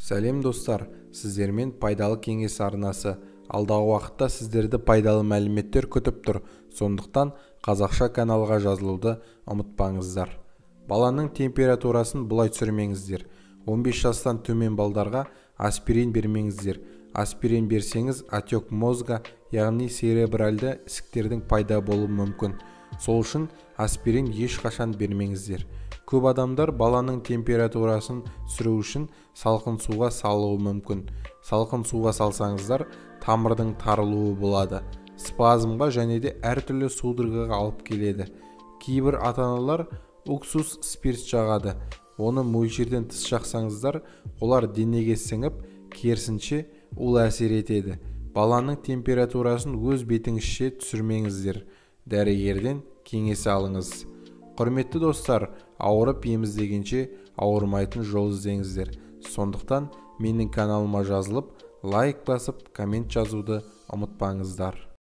Сәлем достар, сіздермен пайдалы кеңес арнасы. Алдағы уақытта сіздерді пайдалы мәліметтер күтіп тұр. Сондықтан қазақша каналға жазылуды ұмытпаңыздар. Баланың температурасын бұлай түсірмеңіздер. 15 жастан төмен балдарға аспирин бермеңіздер. Аспирин берсеңіз отек мозга, яғни церебральды ісіктердің пайда болуы мүмкін. Сол үшін аспирин ешқашан бермеңіздер. Көп адамдар баланың температурасын түсіру үшін салқын суға салуы мүмкін. Салқын суға салсаңыздар, тамырдың тарылуы болады. Спазмға және де әртүрлі судорогаға алып келеді. Кейбір ата-аналар уксус спирт жағады. Оны мөлшерден тыс жақсаңыздар, олар денеге сіңіп, керісінше ол әсер етеді. Баланың температурасын өз бетіңізше түсірмеңіздер. Дәрігерден кеңес алыңыз. Құрметті достар, ауырып еміздегенше ауырмайтын жол іздеңіздер. Сондықтан менің каналыма жазылып, лайк басып, коммент жазуды ұмытпаңыздар.